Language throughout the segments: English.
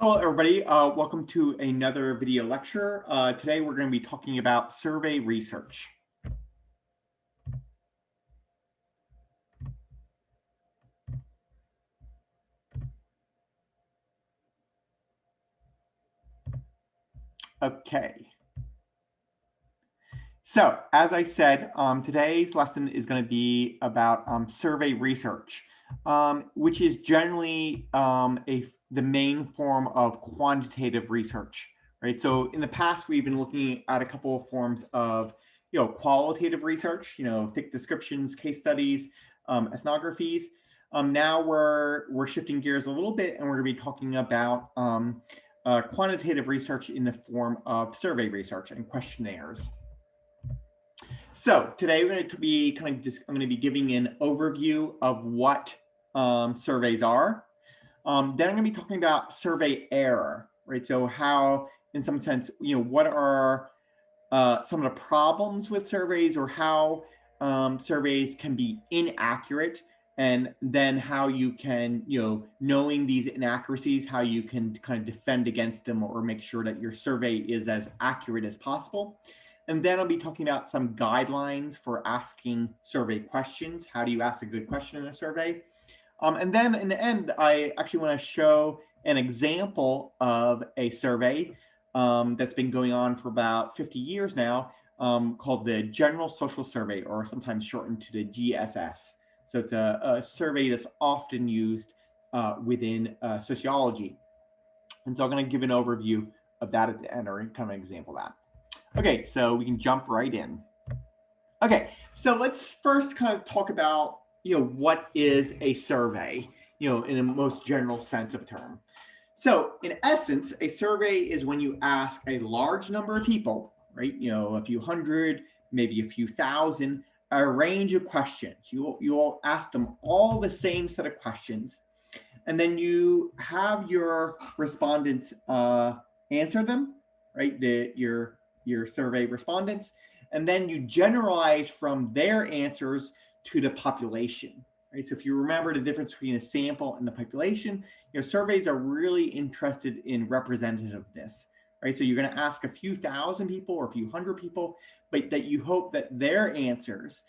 Hello, everybody. Welcome to another video lecture. Today, we're going to be talking about survey research. Okay. So, as I said, today's lesson is going to be about survey research, which is generally the main form of quantitative research, right? So, in the past, we've been looking at a couple of forms of, qualitative research, thick descriptions, case studies, ethnographies. Now we're shifting gears a little bit, and we're going to be talking about quantitative research in the form of survey research and questionnaires. So today we're going to be I'm going to be giving an overview of what surveys are. Then I'm going to be talking about survey error, right? So how, in some sense, what are some of the problems with surveys, or how surveys can be inaccurate, and then how you can, knowing these inaccuracies, how you can kind of defend against them or make sure that your survey is as accurate as possible. And then I'll be talking about some guidelines for asking survey questions. How do you ask a good question in a survey? And then in the end, I actually want to show an example of a survey that's been going on for about 50 years now, called the General Social Survey, or sometimes shortened to the GSS. So it's a survey that's often used within sociology. And so I'm going to give an overview of that at the end, or kind of an example of that. Okay, so we can jump right in. Okay, so let's first kind of talk about, what is a survey, in a most general sense of the term. So in essence, a survey is when you ask a large number of people, right? A few hundred, maybe a few thousand, a range of questions. You'll ask them all the same set of questions, and then you have your respondents answer them, right? Your survey respondents, and then you generalize from their answers to the population, right? So if you remember the difference between a sample and the population, surveys are really interested in representativeness, right? So you're going to ask a few thousand people or a few hundred people, but that you hope that their answers,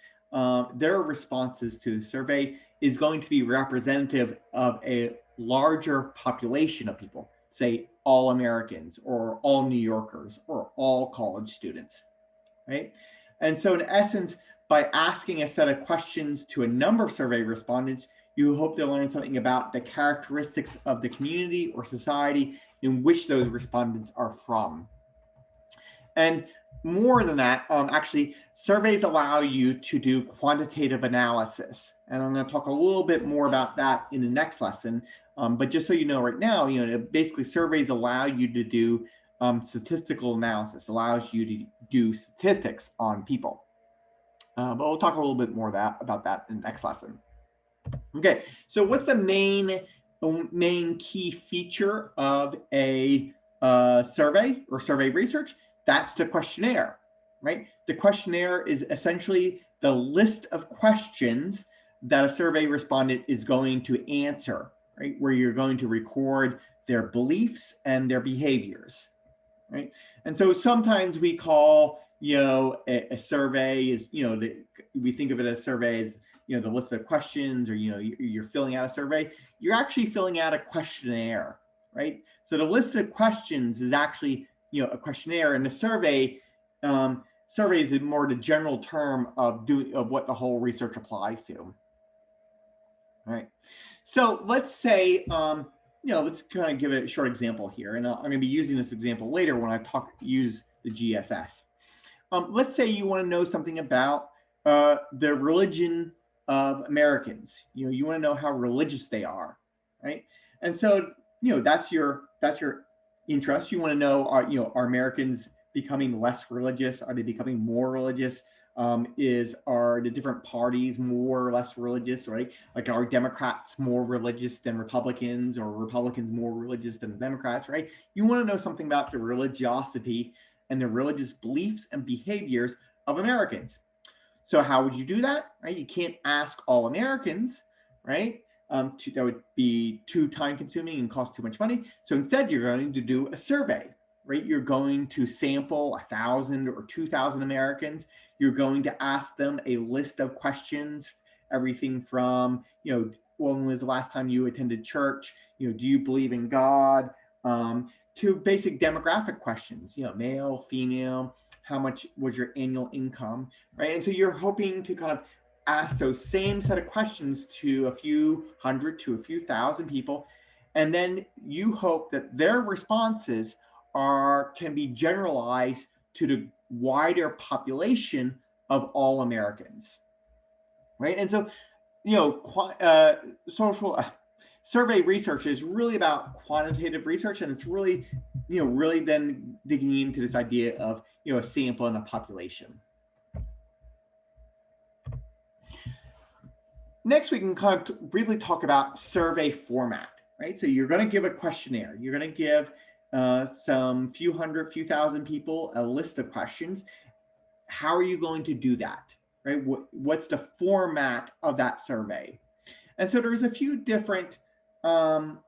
their responses to the survey is going to be representative of a larger population of people, say all Americans or all New Yorkers or all college students, right? And so in essence, by asking a set of questions to a number of survey respondents, you hope to learn something about the characteristics of the community or society in which those respondents are from. And more than that, actually, surveys allow you to do quantitative analysis. And I'm going to talk a little bit more about that in the next lesson. But just so you know right now, basically surveys allow you to do statistical analysis, allows you to do statistics on people. But we'll talk a little bit more about that in the next lesson. Okay, so what's the main key feature of a survey or survey research? That's the questionnaire, right? The questionnaire is essentially the list of questions that a survey respondent is going to answer, right? Where you're going to record their beliefs and their behaviors, right? And so sometimes we call, a survey is, we think of it as survey as, the list of questions, or, you're filling out a survey. You're actually filling out a questionnaire, right? So the list of questions is actually, a questionnaire, and the survey is more the general term of what the whole research applies to. All right. So let's say, let's kind of give a short example here, and I'm going to be using this example later when I use the GSS. Let's say you want to know something about the religion of Americans. You want to know how religious they are, right? And so, that's your interest. You want to know, are Americans becoming less religious? Are they becoming more religious? Are the different parties more or less religious, right? Like, are Democrats more religious than Republicans, or Republicans more religious than Democrats, right? You want to know something about the religiosity and the religious beliefs and behaviors of Americans. So how would you do that, right? You can't ask all Americans, right? that would be too time consuming and cost too much money. So instead, you're going to do a survey, right? You're going to sample 1,000 or 2,000 Americans. You're going to ask them a list of questions, everything from, when was the last time you attended church? Do you believe in God? To basic demographic questions, male, female, how much was your annual income, right? And so you're hoping to kind of ask those same set of questions to a few hundred to a few thousand people, and then you hope that their responses can be generalized to the wider population of all Americans, right? And so, social survey research is really about quantitative research, and it's really, really then digging into this idea of, a sample in a population. Next, we can kind of briefly talk about survey format, right? So you're going to give a questionnaire. You're going to give some few thousand people a list of questions. How are you going to do that, right? What's the format of that survey? And so there's a few different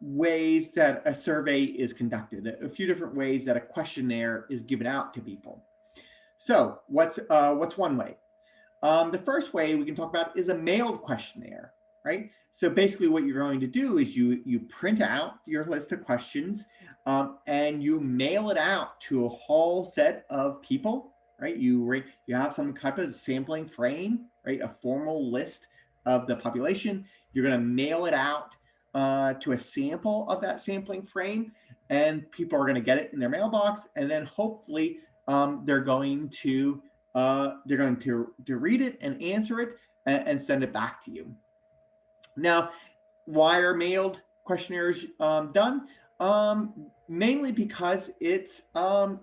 ways that a survey is conducted, a few different ways that a questionnaire is given out to people. So what's one way? The first way we can talk about is a mailed questionnaire, right? So basically what you're going to do is you print out your list of questions and you mail it out to a whole set of people, right? You have some type of sampling frame, right? A formal list of the population. You're going to mail it out to a sample of that sampling frame, and people are going to get it in their mailbox, and then hopefully they're going to read it and answer it and send it back to you. Now, why are mailed questionnaires done? Mainly because it's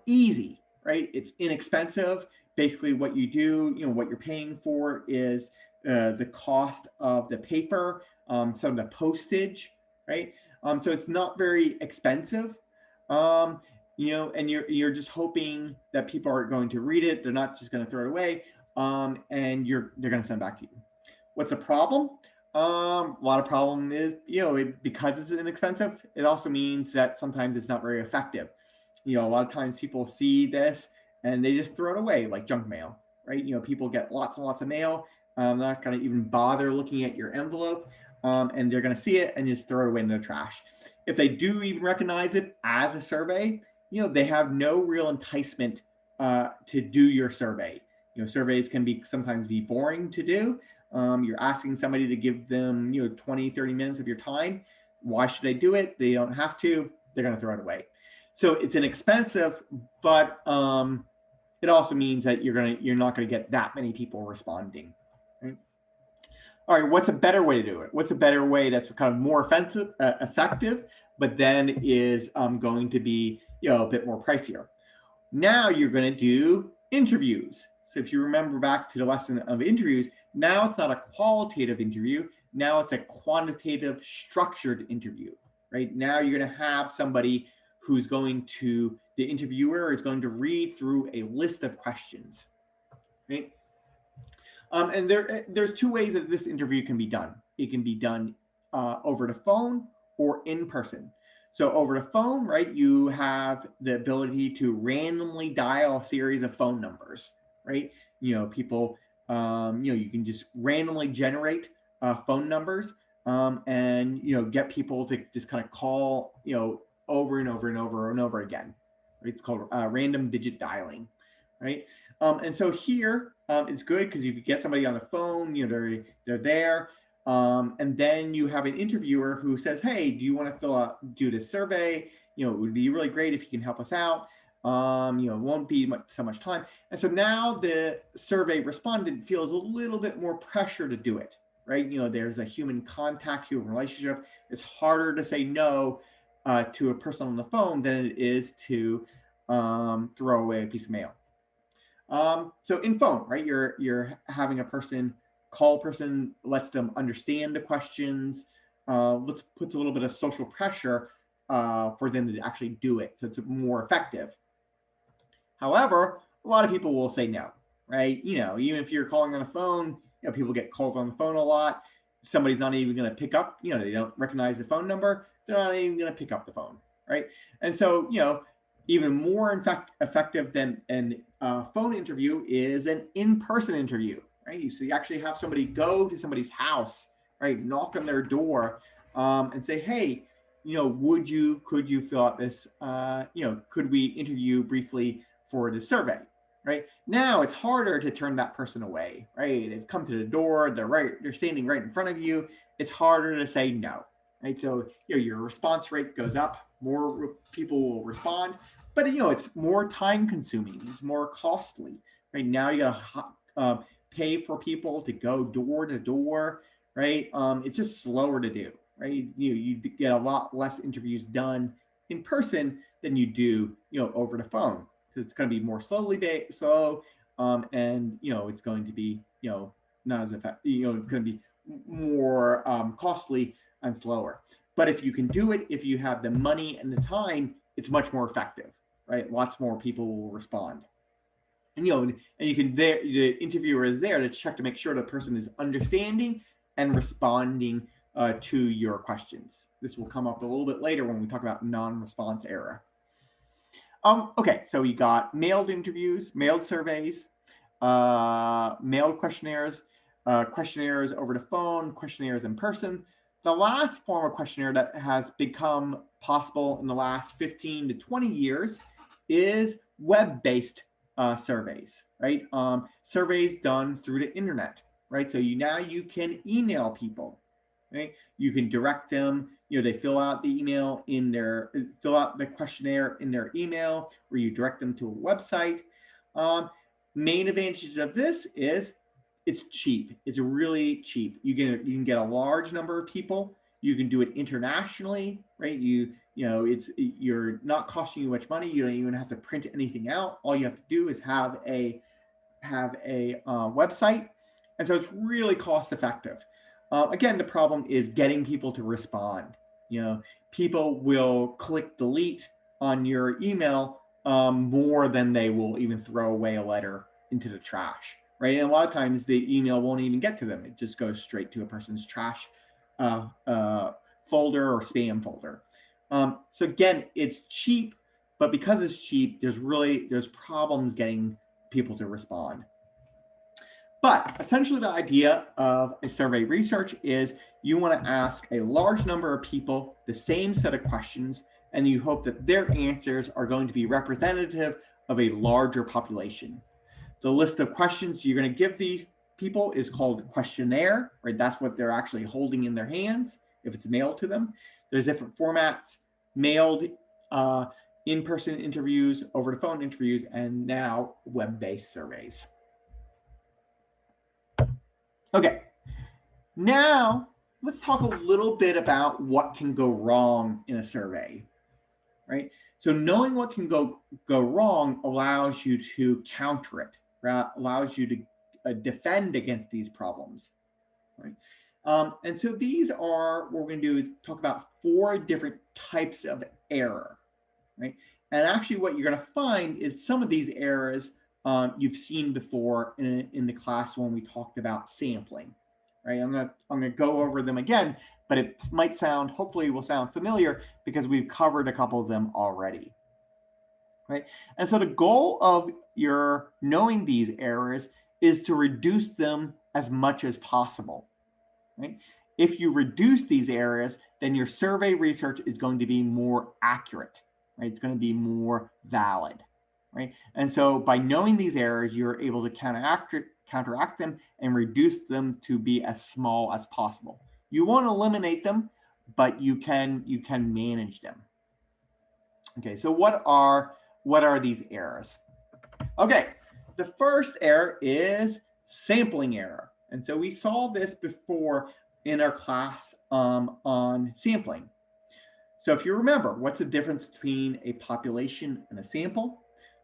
easy, right? It's inexpensive. Basically, what you do, what you're paying for is the cost of the paper, some of the postage, right? So it's not very expensive. And you're just hoping that people are going to read it. They're not just going to throw it away, and they're going to send it back to you. What's the problem? A lot of problem is, because it's inexpensive, it also means that sometimes it's not very effective. A lot of times people see this and they just throw it away like junk mail, right? People get lots and lots of mail. They're not going to even bother looking at your envelope, and they're going to see it and just throw it away in the trash. If they do even recognize it as a survey, they have no real enticement to do your survey. Surveys can sometimes be boring to do. You're asking somebody to give them 20, 30 minutes of your time. Why should they do it? They don't have to. They're going to throw it away. So it's inexpensive, but it also means that you're not going to get that many people responding. Right? All right, what's a better way to do it? What's a better way that's kind of more effective, but then is going to be a bit more pricier? Now you're going to do interviews. So if you remember back to the lesson of interviews, now it's not a qualitative interview. Now it's a quantitative structured interview, right? Now you're going to have somebody who's the interviewer is going to read through a list of questions, right? And there's two ways that this interview can be done. It can be done over the phone or in person. So over the phone, right, you have the ability to randomly dial a series of phone numbers, right? People, you can just randomly generate phone numbers and, get people to just kind of call, over and over and over and over again. Right? It's called random digit dialing, right? And so here it's good because if you get somebody on the phone, they're there. And then you have an interviewer who says, hey, do you want to do this survey? It would be really great if you can help us out. It won't be so much time. And so now the survey respondent feels a little bit more pressure to do it, right? There's a human contact, human relationship. It's harder to say no to a person on the phone than it is to throw away a piece of mail. So in phone, right, you're having a person call a person, lets them understand the questions, puts a little bit of social pressure for them to actually do it, so it's more effective. However, a lot of people will say no, right? Even if you're calling on a phone, people get called on the phone a lot. somebody's not even going to pick up, they don't recognize the phone number, they're not even going to pick up the phone, right? And so, even more effective than a phone interview is an in-person interview, right? So you actually have somebody go to somebody's house, right? Knock on their door and say, hey, could you fill out this, could we interview briefly for the survey, right? Now it's harder to turn that person away, right? They've come to the door, they're standing right in front of you. It's harder to say no, right? So, your response rate goes up, more people will respond, but it's more time consuming, it's more costly, right? Now you gotta pay for people to go door to door, right? It's just slower to do, right? You get a lot less interviews done in person than you do, over the phone. So it's going to be more slow, and it's going to be, not as effective, it's going to be more costly and slower. But if you can do it, if you have the money and the time, it's much more effective, right? Lots more people will respond. And and you can the interviewer is there to check to make sure the person is understanding and responding to your questions. This will come up a little bit later when we talk about non-response error. Okay, so we got mailed interviews, mailed surveys, mailed questionnaires, questionnaires over the phone, questionnaires in person. The last form of questionnaire that has become possible in the last 15 to 20 years is web-based surveys, right? Surveys done through the internet, right? So now you can email people, right? You can direct them, they fill out the questionnaire in their email, or you direct them to a website. Main advantages of this is it's cheap. It's really cheap. You can get a large number of people. You can do it internationally, right? You're not costing you much money. You don't even have to print anything out. All you have to do is have a website, and so it's really cost effective. Again, the problem is getting people to respond. People will click delete on your email more than they will even throw away a letter into the trash, right? And a lot of times the email won't even get to them. It just goes straight to a person's trash folder or spam folder. So again, it's cheap, but because it's cheap, there's problems getting people to respond. But essentially the idea of a survey research is you want to ask a large number of people the same set of questions, and you hope that their answers are going to be representative of a larger population. The list of questions you're going to give these people is called a questionnaire, right? That's what they're actually holding in their hands if it's mailed to them. There's different formats: mailed, in-person interviews, over the phone interviews, and now web-based surveys. Okay, now let's talk a little bit about what can go wrong in a survey, right? So knowing what can go wrong allows you to counter it, right? Allows you to defend against these problems, right? And so these are, what we're going to do is talk about 4 different types of error, right? And actually what you're going to find is some of these errors you've seen before in the class when we talked about sampling, right? I'm gonna go over them again, but it might sound, hopefully will sound familiar because we've covered a couple of them already, right? And so the goal of your knowing these errors is to reduce them as much as possible, right? If you reduce these errors, then your survey research is going to be more accurate, right? It's going to be more valid, right? And so by knowing these errors, you're able to counteract them and reduce them to be as small as possible. You won't eliminate them, but you can manage them. Okay, so what are these errors? Okay, the first error is sampling error. And so we saw this before in our class on sampling. So if you remember, what's the difference between a population and a sample,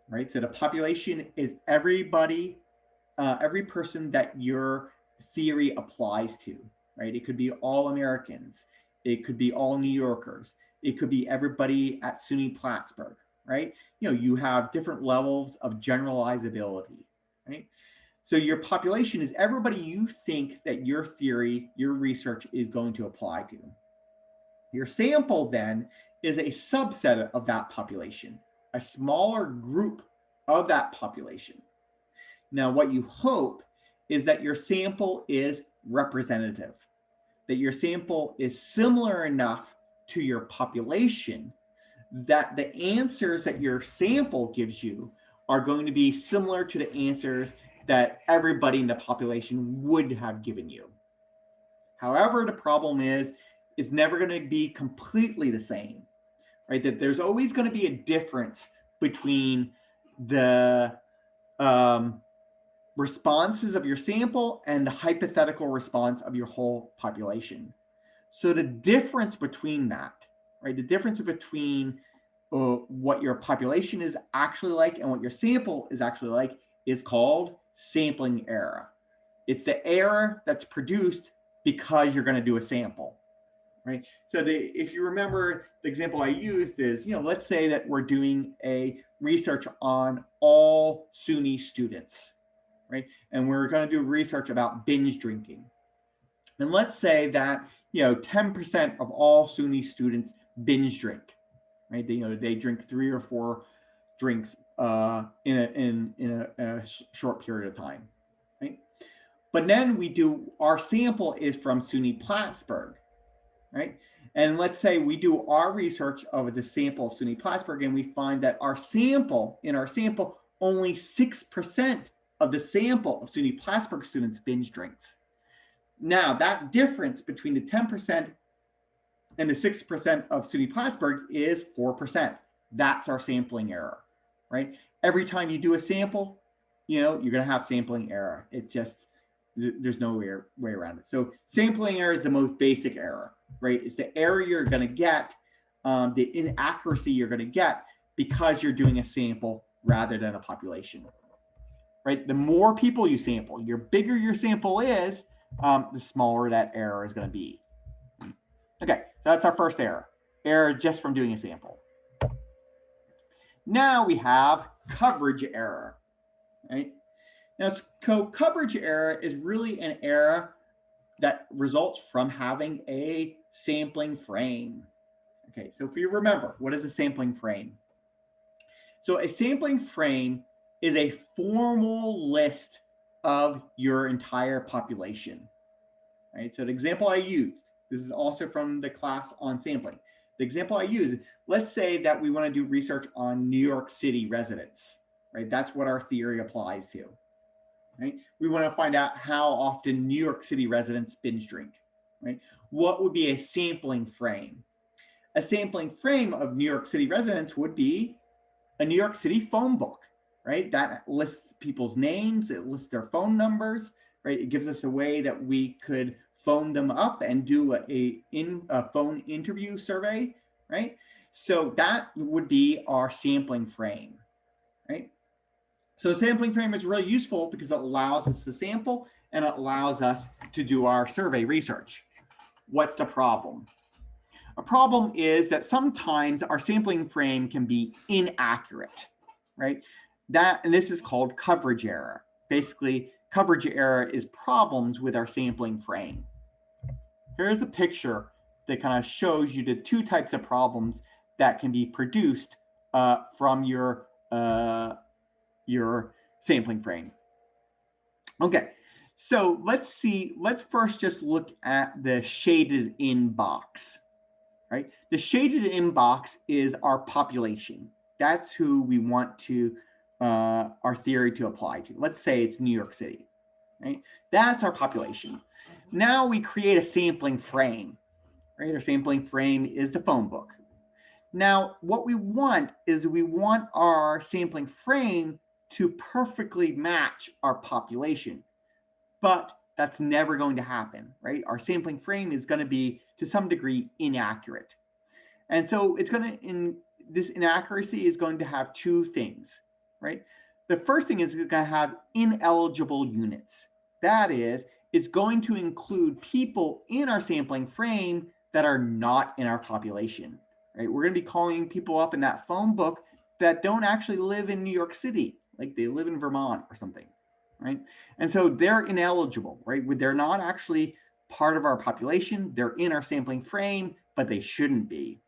right? So the population is everybody, every person that your theory applies to, right? It could be all Americans. It could be all New Yorkers. It could be everybody at SUNY Plattsburgh, right? You have different levels of generalizability, right? So your population is everybody you think that your theory, your research is going to apply to. Your sample then is a subset of that population, a smaller group of that population. Now, what you hope is that your sample is representative, that your sample is similar enough to your population that the answers that your sample gives you are going to be similar to the answers that everybody in the population would have given you. However, the problem is it's never going to be completely the same, right? That there's always going to be a difference between the responses of your sample and the hypothetical response of your whole population. So the difference between that, right? The difference between what your population is actually like and what your sample is actually like is called sampling error. It's the error that's produced because you're going to do a sample, right? So if you remember, the example I used is, let's say that we're doing a research on all SUNY students, right? And we're going to do research about binge drinking. And let's say that, 10% of all SUNY students binge drink, right? They drink 3 or 4 drinks in a short period of time, right? But then our sample is from SUNY Plattsburgh, right? And let's say we do our research of the sample of SUNY Plattsburgh, and we find that in our sample, only 6% of the sample of SUNY Plattsburgh students binge drinks. Now, that difference between the 10% and the 6% of SUNY Plattsburgh is 4%. That's our sampling error, right? Every time you do a sample, you're going to have sampling error. There's no way around it. So sampling error is the most basic error, right? It's the error you're going to get, the inaccuracy you're going to get because you're doing a sample rather than a population, right? The more people you sample, your bigger your sample is, the smaller that error is going to be. Okay, so that's our first error just from doing a sample. Now we have coverage error, right? Now, coverage error is really an error that results from having a sampling frame. Okay, so if you remember, what is a sampling frame? So a sampling frame is a formal list of your entire population, right? So the example I used, this is also from the class on sampling. The example I use, let's say that we want to do research on New York City residents, right? That's what our theory applies to, right? We want to find out how often New York City residents binge drink, right? What would be a sampling frame? A sampling frame of New York City residents would be a New York City phone book, right? That lists people's names, it lists their phone numbers, right? It gives us a way that we could phone them up and do a phone interview survey, right? So that would be our sampling frame, right? So sampling frame is really useful because it allows us to sample and it allows us to do our survey research. What's the problem? A problem is that sometimes our sampling frame can be inaccurate, right? And this is called coverage error. Basically, coverage error is problems with our sampling frame. Here's a picture that kind of shows you the 2 types of problems that can be produced from your sampling frame. Okay, so let's first just look at the shaded in box, right? The shaded in box is our population. That's who we want our theory to apply to. Let's say it's New York City, right? That's our population. Now we create a sampling frame, right? Our sampling frame is the phone book. Now, what we want is our sampling frame to perfectly match our population, but that's never going to happen, right? Our sampling frame is going to be, to some degree, inaccurate. And so this inaccuracy is going to have 2 things, right? The first thing is it's going to have ineligible units. That is, it's going to include people in our sampling frame that are not in our population, right? We're going to be calling people up in that phone book that don't actually live in New York City, like they live in Vermont or something, right? And so they're ineligible, right? They're not actually part of our population. They're in our sampling frame, but they shouldn't be,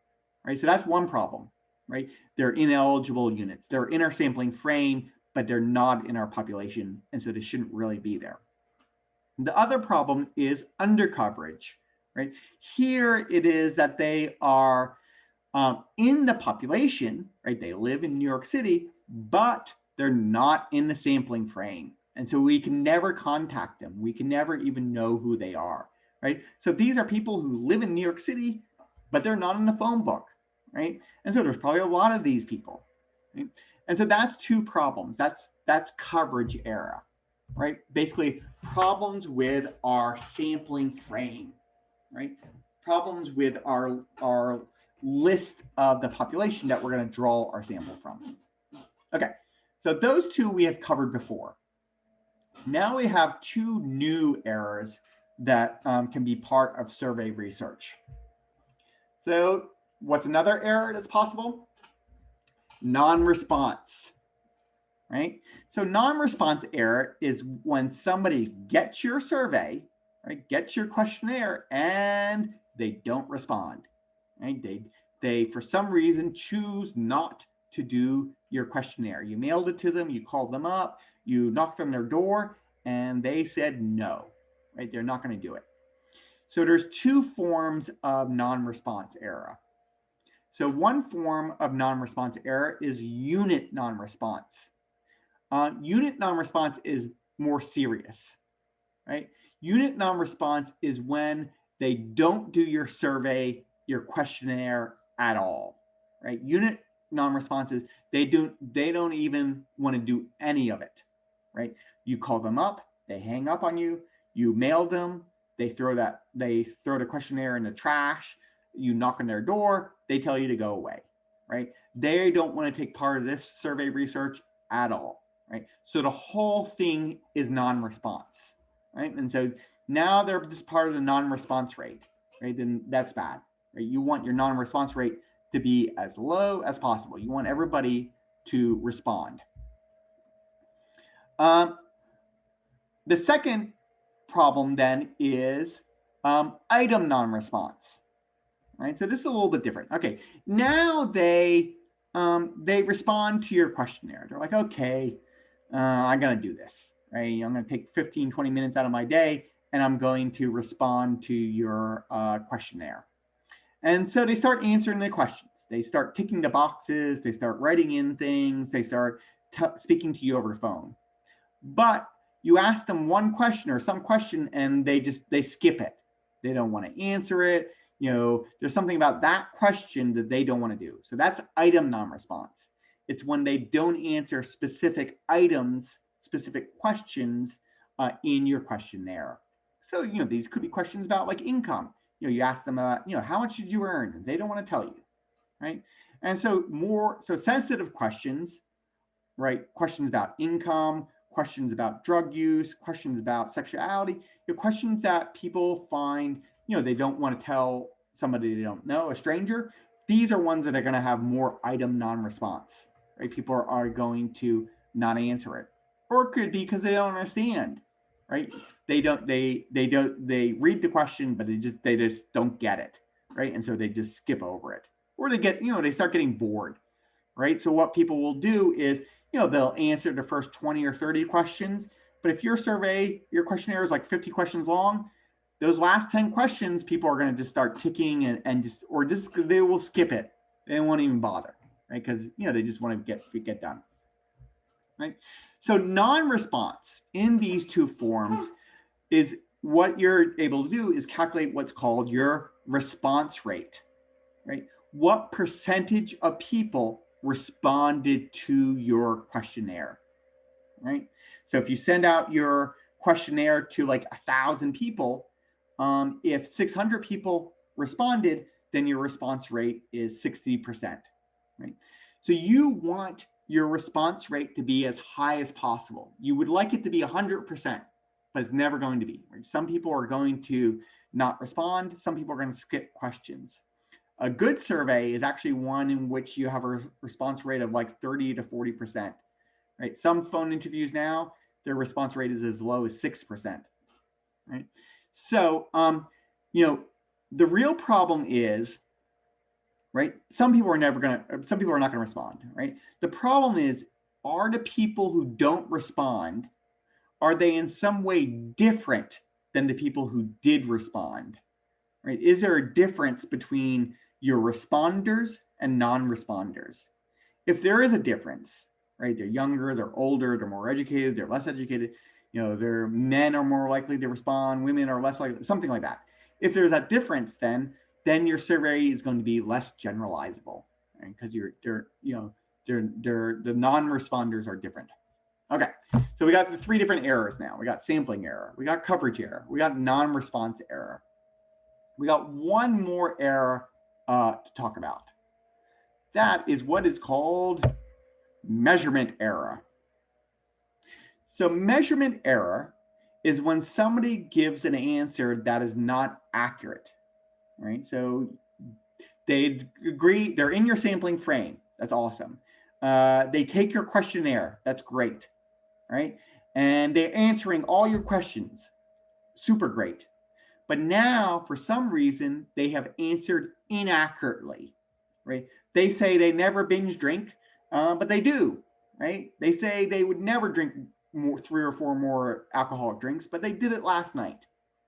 right? So that's one problem, right? They're ineligible units. They're in our sampling frame, but they're not in our population, and so they shouldn't really be there. The other problem is undercoverage, right? Here it is that they are in the population, right? They live in New York City, but they're not in the sampling frame. And so we can never contact them. We can never even know who they are, right? So these are people who live in New York City, but they're not in the phone book, right? And so there's probably a lot of these people, right? And so that's two problems. That's coverage error, right? Basically problems with our sampling frame, right? Problems with our list of the population that we're going to draw our sample from. Okay, so those two we have covered before. Now we have two new errors that can be part of survey research. So what's another error that's possible? Non-response, right? So non-response error is when somebody gets your survey, right, gets your questionnaire, and they don't respond, right? They for some reason choose not to do your questionnaire. You mailed it to them, you called them up, you knocked on their door, and they said no, right? They're not going to do it. So there's two forms of non-response error. So one form of non-response error is unit non-response. Unit non-response is more serious, right? Unit non-response is when they don't do your survey, your questionnaire at all, right? Unit non-response is they don't even want to do any of it, right? You call them up, they hang up on you, you mail them, they throw the questionnaire in the trash, you knock on their door, they tell you to go away, right? They don't want to take part of this survey research at all, right? So the whole thing is non-response, right? And so now they're just part of the non-response rate, right? Then that's bad, right? You want your non-response rate to be as low as possible. You want everybody to respond. The second problem then is item non-response, right? So this is a little bit different. Okay, now they respond to your questionnaire. They're like, okay, I'm gonna do this, right? I'm gonna take 15, 20 minutes out of my day and I'm going to respond to your questionnaire. And so they start answering the questions. They start ticking the boxes, they start writing in things, they start speaking to you over the phone. But you ask them one question or some question and they skip it. They don't want to answer it. You know, there's something about that question that they don't want to do. So that's item non-response. It's when they don't answer specific items, specific questions in your questionnaire. So, you know, these could be questions about like income. You know, you ask them about, you know, how much did you earn? They don't want to tell you, right? And so sensitive questions, right? Questions about income, questions about drug use, questions about sexuality, the questions that people find, you know, they don't want to tell somebody they don't know, a stranger. These are ones that are going to have more item non-response, right? People are going to not answer it, or it could be because they don't understand, right? They read the question, but they just don't get it, right? And so they just skip over it, or they start getting bored, right? So what people will do is, you know, they'll answer the first 20 or 30 questions, but if your questionnaire is like 50 questions long, those last 10 questions, people are going to just start ticking and they will skip it. They won't even bother, right? Because, you know, they just want to get done, right? So non-response in these two forms is what you're able to do is calculate what's called your response rate, right? What percentage of people responded to your questionnaire, right? So if you send out your questionnaire to like 1,000 people, if 600 people responded, then your response rate is 60%, right? So you want your response rate to be as high as possible. You would like it to be 100%, but it's never going to be, right? Some people are going to not respond. Some people are going to skip questions. A good survey is actually one in which you have a response rate of like 30 to 40%, right? Some phone interviews now, their response rate is as low as 6%, right? So, you know, the real problem is, right, some people are not going to respond, right? The problem is, are the people who don't respond, are they in some way different than the people who did respond, right? Is there a difference between your responders and non-responders? If there is a difference, right, they're younger, they're older, they're more educated, they're less educated, you know, their men are more likely to respond, women are less likely, something like that. If there's that difference, then your survey is going to be less generalizable, right? Because the non-responders are different. Okay, so we got the 3 different errors now. We got sampling error, we got coverage error, we got non-response error. We got one more error to talk about. That is what is called measurement error. So measurement error is when somebody gives an answer that is not accurate, right? So they agree, they're in your sampling frame. That's awesome. They take your questionnaire. That's great, right? And they're answering all your questions. Super great. But now, for some reason, they have answered inaccurately, right? They say they never binge drink, but they do, right? They say they would never drink 3 or 4 more alcoholic drinks, but they did it last night,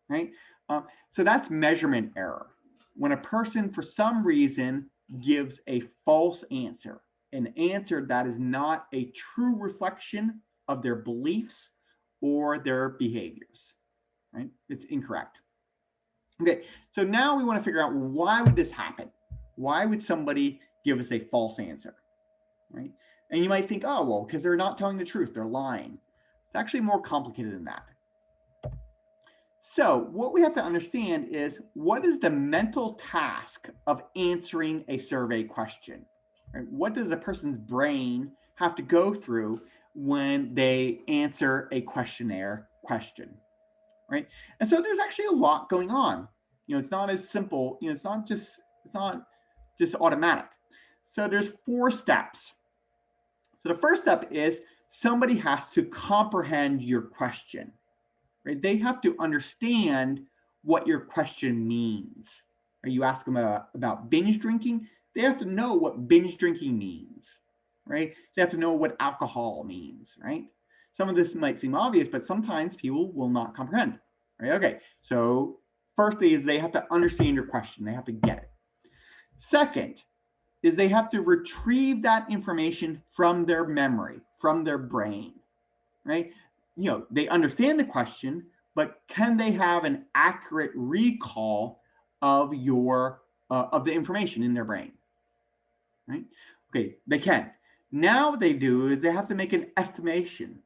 right? So that's measurement error. When a person, for some reason, gives a false answer, an answer that is not a true reflection of their beliefs or their behaviors, right? It's incorrect. Okay, so now we want to figure out, why would this happen? Why would somebody give us a false answer, right? And you might think, oh, well, because they're not telling the truth, they're lying. It's actually more complicated than that. So what we have to understand is, what is the mental task of answering a survey question? Right? What does a person's brain have to go through when they answer a questionnaire question? Right? And so there's actually a lot going on. You know, it's not as simple, you know, it's not just automatic. So there's 4 steps. So the first step is, somebody has to comprehend your question, right? They have to understand what your question means. Or you ask them about binge drinking, they have to know what binge drinking means, right? They have to know what alcohol means, right? Some of this might seem obvious, but sometimes people will not comprehend. Right? Okay, so first thing is, they have to understand your question. They have to get it. Second is, they have to retrieve that information from their memory, from their brain, right? You know, they understand the question, but can they have an accurate recall of of the information in their brain, right? Okay, they can. Now what they do is, they have to make an estimation.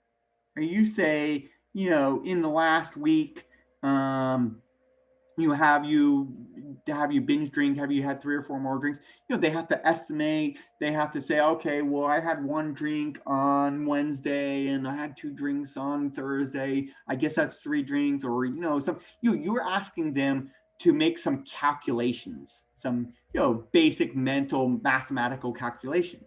You say, you know, in the last week, have you binge drink? Have you had 3 or 4 more drinks? You know, they have to estimate. They have to say, okay, well, I had 1 drink on Wednesday and I had 2 drinks on Thursday. I guess that's 3 drinks, or, you know, you're asking them to make some calculations, some, you know, basic mental mathematical calculations,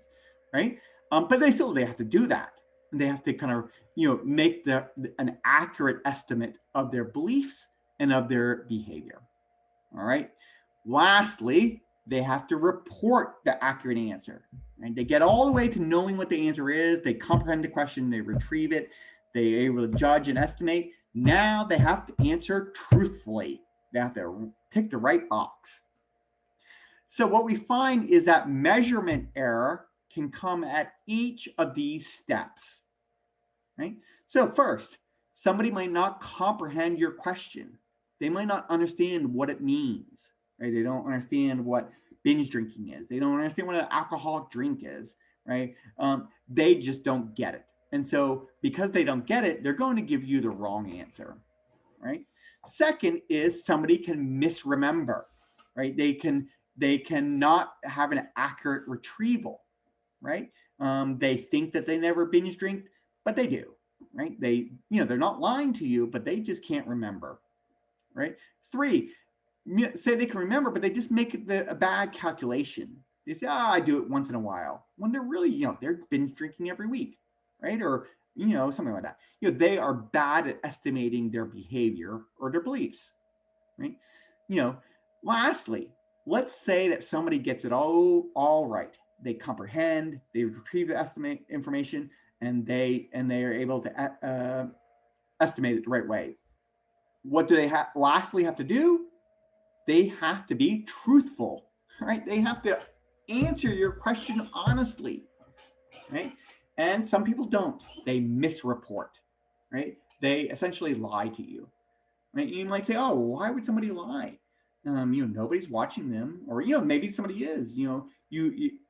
right? But they have to do that. And they have to kind of, you know, make an accurate estimate of their beliefs and of their behavior. All right. Lastly, they have to report the accurate answer. Right? They get all the way to knowing what the answer is. They comprehend the question. They retrieve it. They're able to judge and estimate. Now they have to answer truthfully. They have to tick the right box. So what we find is that measurement error can come at each of these steps. Right? So first, somebody might not comprehend your question. They might not understand what it means. Right? They don't understand what binge drinking is. They don't understand what an alcoholic drink is. Right? They just don't get it. And so because they don't get it, they're going to give you the wrong answer. Right? Second is, somebody can misremember. Right? They cannot have an accurate retrieval. Right? They think that they never binge drink, but they do, right? They're not lying to you, but they just can't remember, right? 3, say they can remember, but they just make a bad calculation. They say, I do it once in a while, when they're really, they're binge drinking every week, right? Or something like that. They are bad at estimating their behavior or their beliefs, right? Lastly, let's say that somebody gets it all right. They comprehend, they retrieve the estimate information, and they are able to estimate it the right way. What do they lastly have to do? They have to be truthful, right? They have to answer your question honestly, right? And some people don't. They misreport, right? They essentially lie to you, right? You might say, oh, why would somebody lie? Nobody's watching them, or maybe somebody is.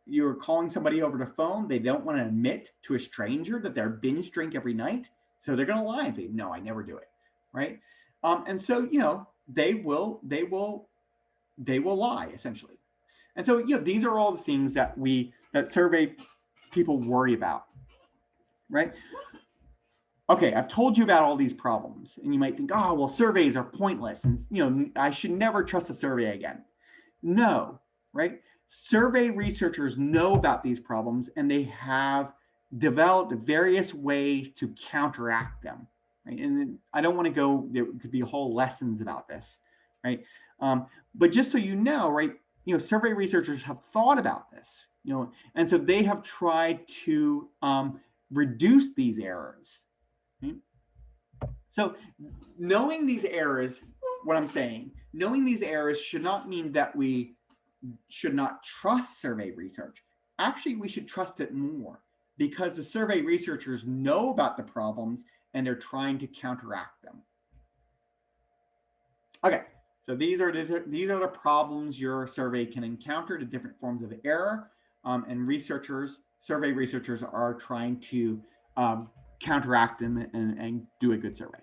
You're calling somebody over the phone. They don't want to admit to a stranger that they're binge drink every night, so they're going to lie and say, no, I never do it, right? And so they will lie essentially. And so these are all the things that survey people worry about, right? Okay, I've told you about all these problems, and you might think, oh, well, surveys are pointless, and I should never trust a survey again. No, right? Survey researchers know about these problems, and they have developed various ways to counteract them, right? And I don't want to go, there could be whole lessons about this, right? But just so you know, right, survey researchers have thought about this, and so they have tried to reduce these errors. Right? So knowing these errors, what I'm saying, knowing these errors should not mean that we should not trust survey research. Actually, we should trust it more because the survey researchers know about the problems and they're trying to counteract them. Okay, so these are the problems your survey can encounter, the different forms of error, and survey researchers are trying to counteract them and do a good survey.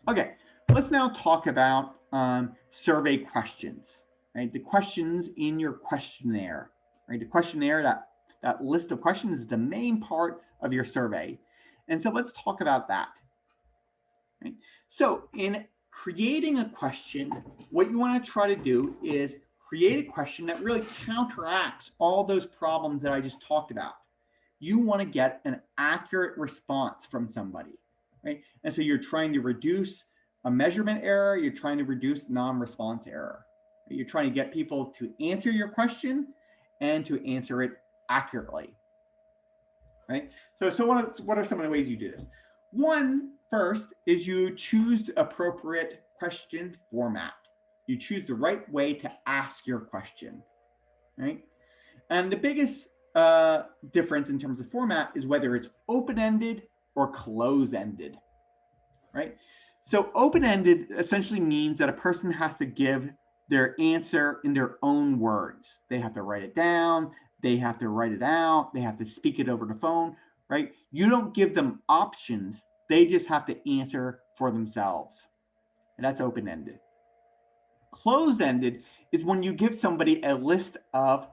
Okay, let's now talk about survey questions, right? The questions in your questionnaire, right? The questionnaire, that list of questions is the main part of your survey. And so let's talk about that. Right? So in creating a question, what you want to try to do is create a question that really counteracts all those problems that I just talked about. You want to get an accurate response from somebody, right? And so you're trying to reduce a measurement error, you're trying to reduce non-response error. You're trying to get people to answer your question and to answer it accurately, right? So what are some of the ways you do this? One, first, is you choose the appropriate question format. You choose the right way to ask your question, right? And the biggest difference in terms of format is whether it's open-ended or closed-ended, right? So open-ended essentially means that a person has to give their answer in their own words. They have to write it down, they have to write it out, they have to speak it over the phone, right? You don't give them options, they just have to answer for themselves. And that's open-ended. Closed-ended is when you give somebody a list of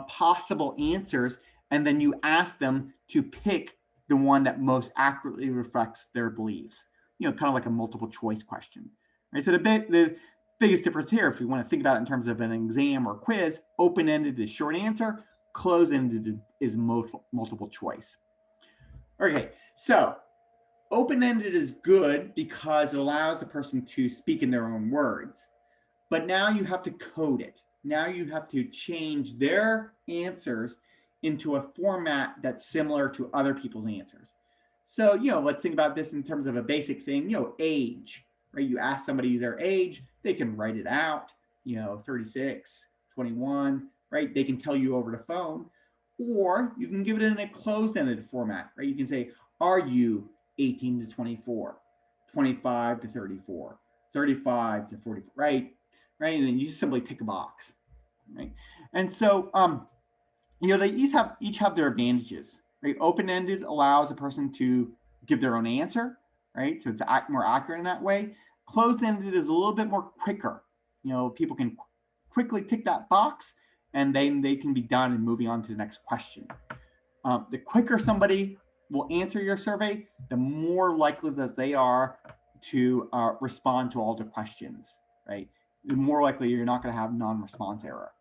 possible answers, and then you ask them to pick the one that most accurately reflects their beliefs. Kind of like a multiple choice question. Right? So the biggest difference here, if you want to think about it in terms of an exam or quiz, open-ended is short answer, closed-ended is multiple choice. Okay, so open-ended is good because it allows a person to speak in their own words. But now you have to code it. Now you have to change their answers into a format that's similar to other people's answers. So, let's think about this in terms of a basic thing, age, right? You ask somebody their age, they can write it out, 36, 21, right? They can tell you over the phone, or you can give it in a closed-ended format, right? You can say, are you 18 to 24, 25 to 34, 35 to 40, right? Right, and then you simply tick a box, right? And so, they each have their advantages, right? Open-ended allows a person to give their own answer, right? So it's more accurate in that way. Closed-ended is a little bit more quicker. People can quickly tick that box, and then they can be done and moving on to the next question. The quicker somebody will answer your survey, the more likely that they are to respond to all the questions, right? The more likely you're not going to have non-response error,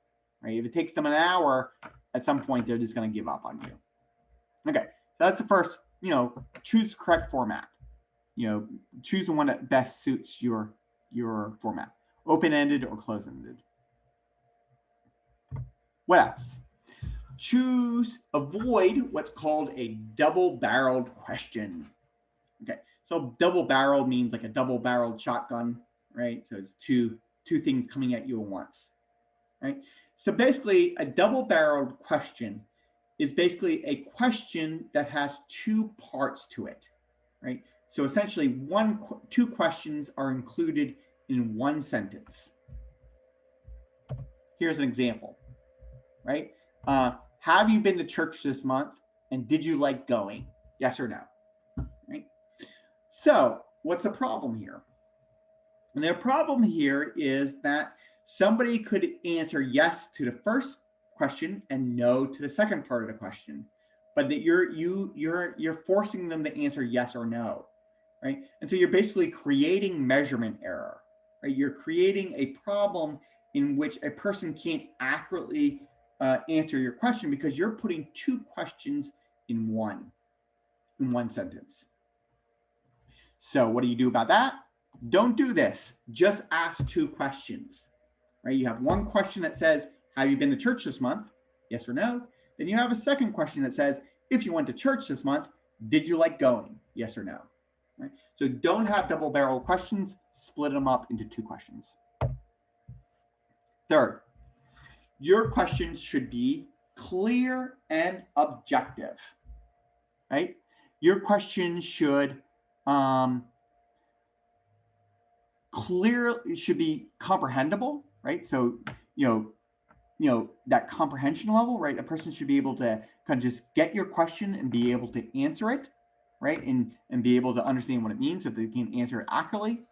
right? If it takes them an hour, at some point they're just going to give up on you, Okay, so that's the first, choose the correct format. Choose the one that best suits your format, open-ended or closed-ended. What else? Avoid what's called a double-barreled question. Okay, so double-barreled means like a double-barreled shotgun, right? So it's two things coming at you at once, right? So basically, a double-barreled question is basically a question that has two parts to it, right? So essentially, two questions are included in one sentence. Here's an example, right? Have you been to church this month, and did you like going? Yes or no, right? So what's the problem here? And the problem here is that somebody could answer yes to the first question and no to the second part of the question, but that you're forcing them to answer yes or no, right? And so you're basically creating measurement error, right? You're creating a problem in which a person can't accurately answer your question because you're putting two questions in one sentence. So what do you do about that? Don't do this. Just ask two questions, right? You have one question that says, have you been to church this month? Yes or no. Then you have a second question that says, if you went to church this month, did you like going? Yes or no. Right? So don't have double-barrel questions. Split them up into two questions. Third, your questions should be clear and objective, right? Your questions should should be comprehensible, right? So, that comprehension level, right? A person should be able to kind of just get your question and be able to answer it, right? And be able to understand what it means so they can answer it accurately.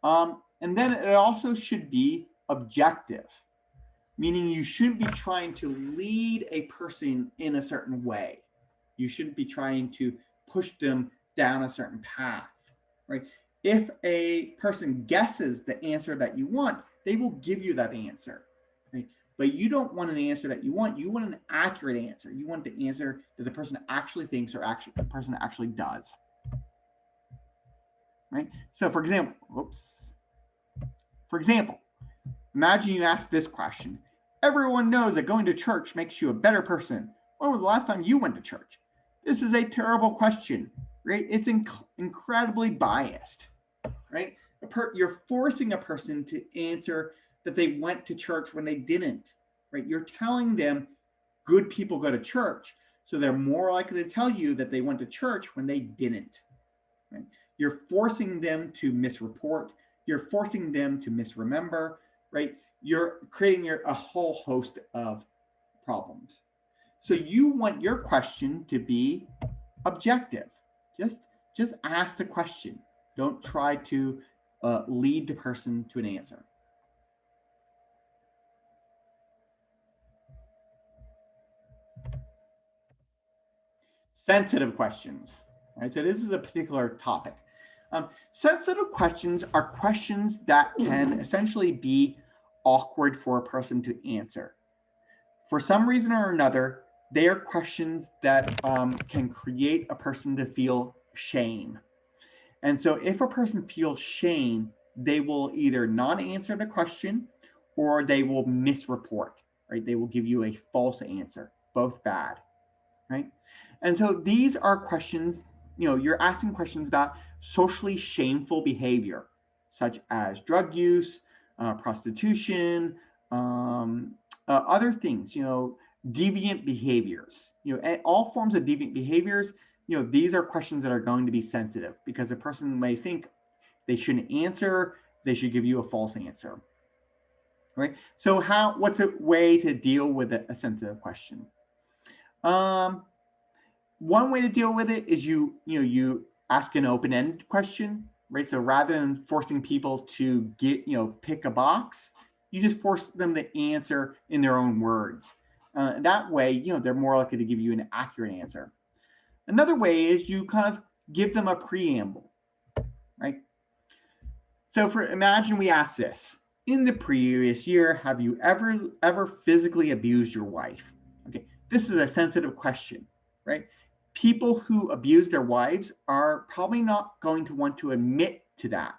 And then it also should be objective, meaning you shouldn't be trying to lead a person in a certain way. You shouldn't be trying to push them down a certain path, right? If a person guesses the answer that you want, they will give you that answer, right? But you don't want an answer that you want. You want an accurate answer. You want the answer that the person actually thinks or actually the person actually does, right? So for example, imagine you ask this question. Everyone knows that going to church makes you a better person. When was the last time you went to church? This is a terrible question, right? It's incredibly biased, right? You're forcing a person to answer that they went to church when they didn't, right? You're telling them good people go to church, so they're more likely to tell you that they went to church when they didn't, right? You're forcing them to misreport. You're forcing them to misremember, right? You're creating a whole host of problems. So you want your question to be objective. Just ask the question. Don't try to lead the person to an answer. Sensitive questions. Right? So this is a particular topic. Sensitive questions are questions that can essentially be awkward for a person to answer. For some reason or another, they are questions that can create a person to feel shame. And so if a person feels shame, they will either not answer the question or they will misreport, right? They will give you a false answer, both bad, right? And so these are questions, you're asking questions about socially shameful behavior, such as drug use, prostitution, other things, deviant behaviors, all forms of deviant behaviors. These are questions that are going to be sensitive because a person may think they shouldn't answer, they should give you a false answer, right? So what's a way to deal with a sensitive question? One way to deal with it is you ask an open-ended question, right? So rather than forcing people to pick a box, you just force them to answer in their own words. That way, they're more likely to give you an accurate answer. Another way is you kind of give them a preamble, right? So imagine we ask this. In the previous year, have you ever physically abused your wife? Okay, this is a sensitive question, right? people who abuse their wives are probably not going to want to admit to that,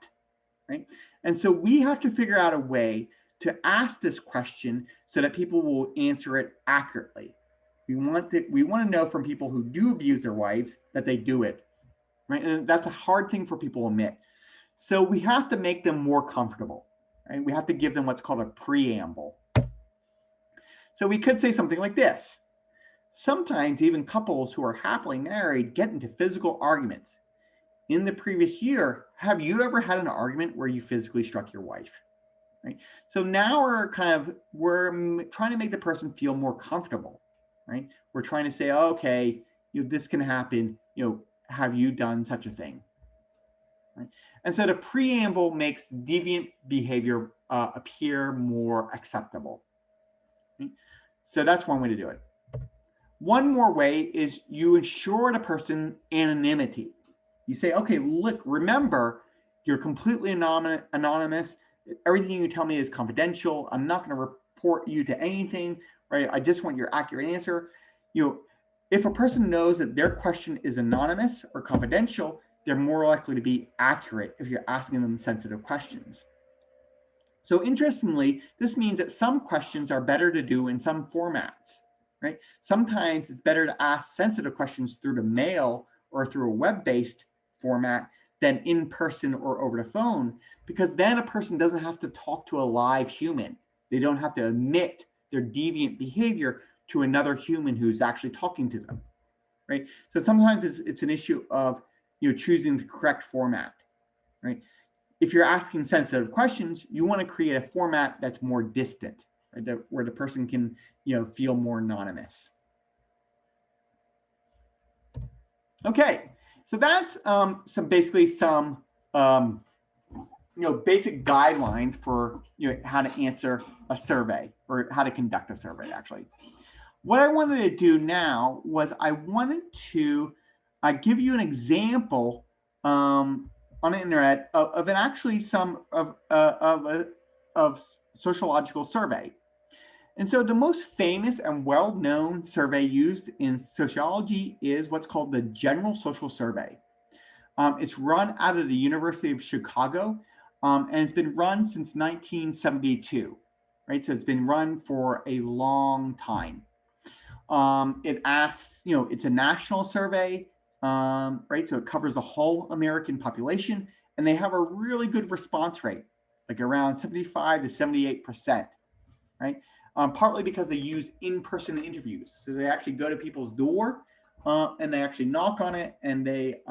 right? And so we have to figure out a way to ask this question so that people will answer it accurately. We want to know from people who do abuse their wives that they do it, right? And that's a hard thing for people to admit. So we have to make them more comfortable, right? We have to give them what's called a preamble. So we could say something like this. Sometimes even couples who are happily married get into physical arguments. In the previous year, have you ever had an argument where you physically struck your wife? Right? So now we're trying to make the person feel more comfortable, right? We're trying to say, oh, okay, this can happen. Have you done such a thing? Right? And so the preamble makes deviant behavior appear more acceptable. Right? So that's one way to do it. One more way is you ensure the person anonymity. You say, okay, look, remember, you're completely anonymous. Everything you tell me is confidential. I'm not going to report you to anything, right? I just want your accurate answer. If a person knows that their question is anonymous or confidential, they're more likely to be accurate if you're asking them sensitive questions. So interestingly, this means that some questions are better to do in some formats, right? Sometimes it's better to ask sensitive questions through the mail or through a web-based format than in person or over the phone, because then a person doesn't have to talk to a live human. They don't have to admit their deviant behavior to another human who's actually talking to them, right? So sometimes it's an issue of choosing the correct format, right? If you're asking sensitive questions, you want to create a format that's more distant, right? Where the person can feel more anonymous. Okay, so that's some basic guidelines for how to answer a survey or how to conduct a survey. Actually, what I wanted to do now was I wanted to give you an example on the internet of sociological survey. And so the most famous and well-known survey used in sociology is what's called the General Social Survey. It's run out of the University of Chicago, and it's been run since 1972, right? So it's been run for a long time. It asks, it's a national survey, right? So it covers the whole American population, and they have a really good response rate, like around 75 to 78%, right? Partly because they use in-person interviews. So they actually go to people's door and they actually knock on it, and they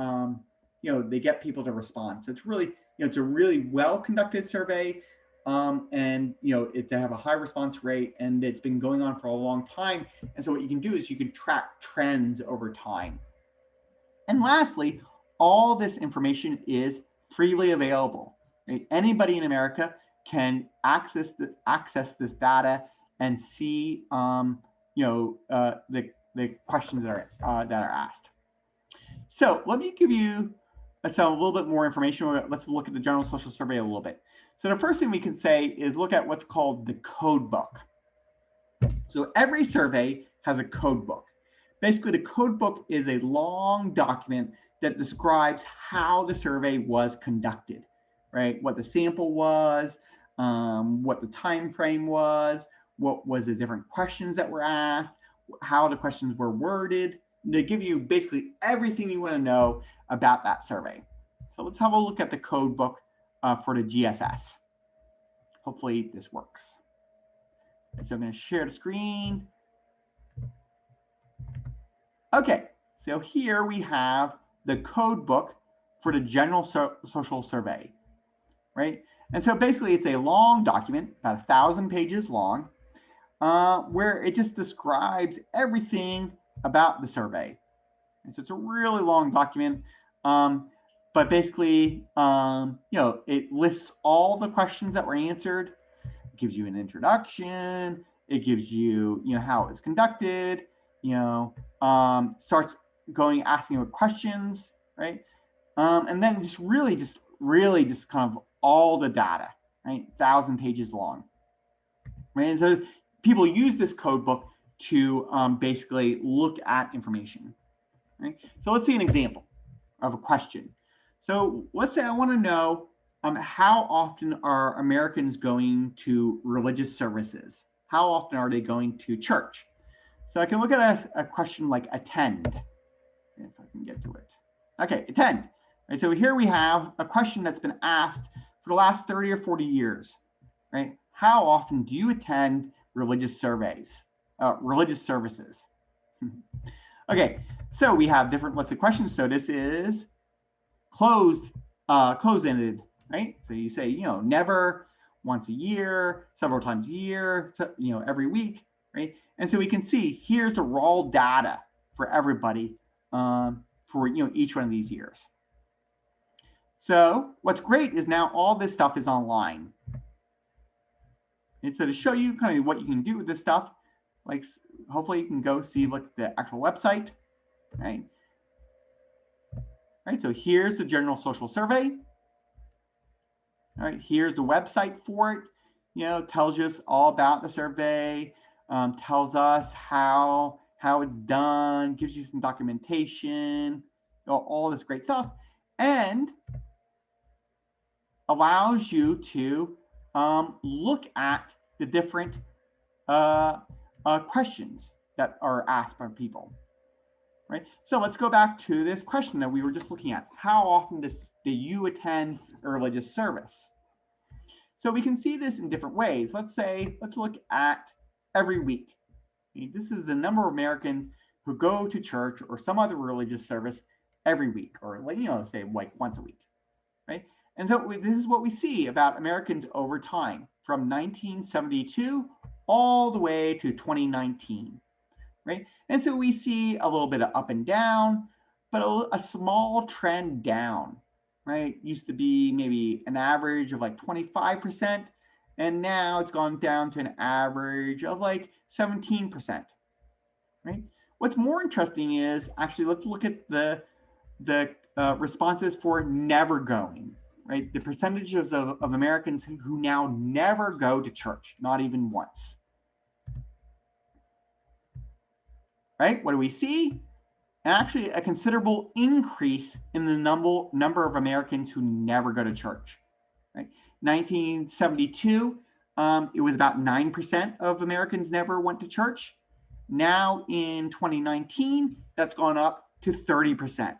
get people to respond. So it's really, it's a really well-conducted survey, and they have a high response rate, and it's been going on for a long time. And so what you can do is you can track trends over time. And lastly, all this information is freely available. Right? Anybody in America can access this data and see the questions that are asked. So let me give you a little bit more information. Let's look at the General Social Survey a little bit. So the first thing we can say is look at what's called the Codebook. So every survey has a codebook. Basically, the Codebook is a long document that describes how the survey was conducted, right? What the sample was, what the time frame was, what was the different questions that were asked, how the questions were worded. They give you basically everything you want to know about that survey. So let's have a look at the Codebook for the GSS. Hopefully this works. So I'm going to share the screen. Okay, so here we have the Codebook for the General Social Survey, right? And so basically it's a long document, about 1,000 pages long, where it just describes everything about the survey. And so it's a really long document, but basically, it lists all the questions that were answered. It gives you an introduction. It gives you, how it was conducted. Starts asking you questions, right? And then just really kind of all the data, right? 1,000 pages long, right? And so people use this Codebook to basically look at information. right? So let's see an example of a question. So let's say I want to know how often are Americans going to religious services? How often are they going to church? So I can look at a question like attend, if I can get to it. Okay, attend. Right, so here we have a question that's been asked for the last 30 or 40 years. Right? How often do you attend religious religious services? Okay, so we have different lists of questions. So this is closed-ended, right? So you say, never, once a year, several times a year, every week, right? And so we can see here's the raw data for everybody for each one of these years. So what's great is now all this stuff is online. And so to show you kind of what you can do with this stuff, like hopefully you can go see the actual website, right? Right, so here's the General Social Survey. All right, here's the website for it. Tells us all about the survey, tells us how it's done, gives you some documentation, all this great stuff, and allows you to look at the different questions that are asked by people. Right. So let's go back to this question that we were just looking at. How often do you attend a religious service? So we can see this in different ways. Let's look at every week. Okay, this is the number of Americans who go to church or some other religious service every week, or say like once a week, right? And so this is what we see about Americans over time from 1972 all the way to 2019. Right? And so we see a little bit of up and down, but a small trend down, right? Used to be maybe an average of like 25%, and now it's gone down to an average of like 17%, right? What's more interesting is actually, let's look at the responses for never going, right? The percentages of Americans who now never go to church, not even once. Right? What do we see? Actually, a considerable increase in the number of Americans who never go to church. Right? 1972, it was about 9% of Americans never went to church. Now in 2019, that's gone up to 30%.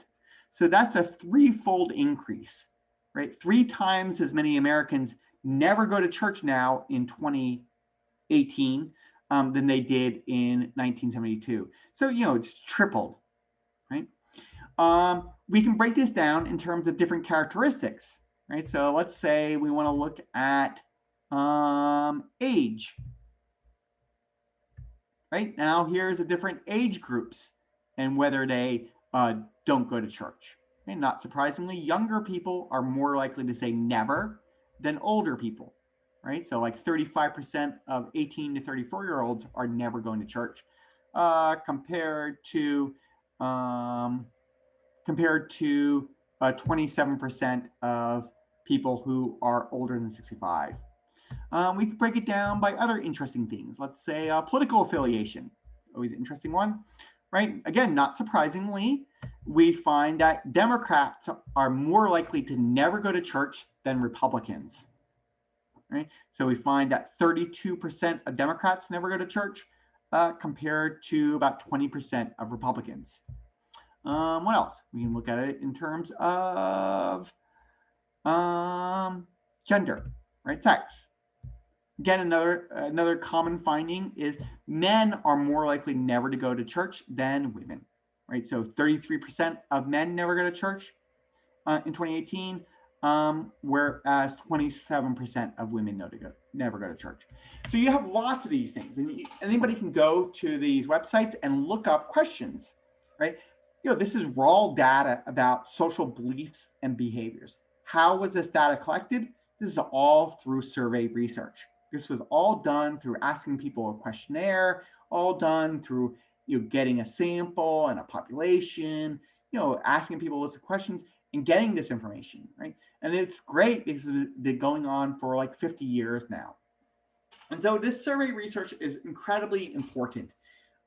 So that's a threefold increase, right? 3 times as many Americans never go to church now in 2018 than they did in 1972. So, it's tripled, right? We can break this down in terms of different characteristics, right? So let's say we want to look at age. Right now, here's the different age groups and whether they don't go to church. And not surprisingly, younger people are more likely to say never than older people. Right? So like 35% of 18 to 34-year-olds are never going to church, compared to 27% of people who are older than 65. We could break it down by other interesting things. Let's say political affiliation, always an interesting one, right? Again, not surprisingly, we find that Democrats are more likely to never go to church than Republicans. Right? So we find that 32% of Democrats never go to church, compared to about 20% of Republicans. What else? We can look at it in terms of gender, right? Sex. Again, another common finding is men are more likely never to go to church than women, right? So 33% of men never go to church in 2018. Whereas 27% of women never go to church. So you have lots of these things, and anybody can go to these websites and look up questions, right? This is raw data about social beliefs and behaviors. How was this data collected? This is all through survey research. This was all done through asking people a questionnaire, all done through getting a sample and a population, asking people lots of questions and getting this information, right? And it's great because it's been going on for like 50 years now. And so this survey research is incredibly important.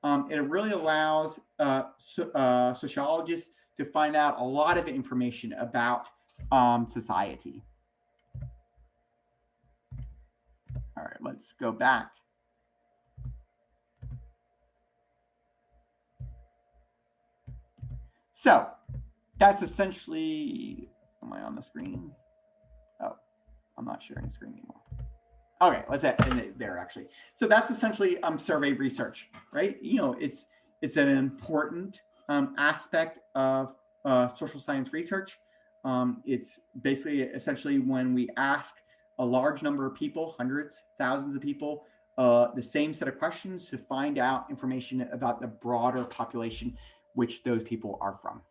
it really allows sociologists to find out a lot of information about society. All right, let's go back. So that's essentially, am I on the screen? Oh, I'm not sharing the screen anymore. Okay, let's end there actually. So that's essentially survey research, right? It's an important aspect of social science research. It's basically essentially when we ask a large number of people, hundreds, thousands of people, the same set of questions to find out information about the broader population which those people are from.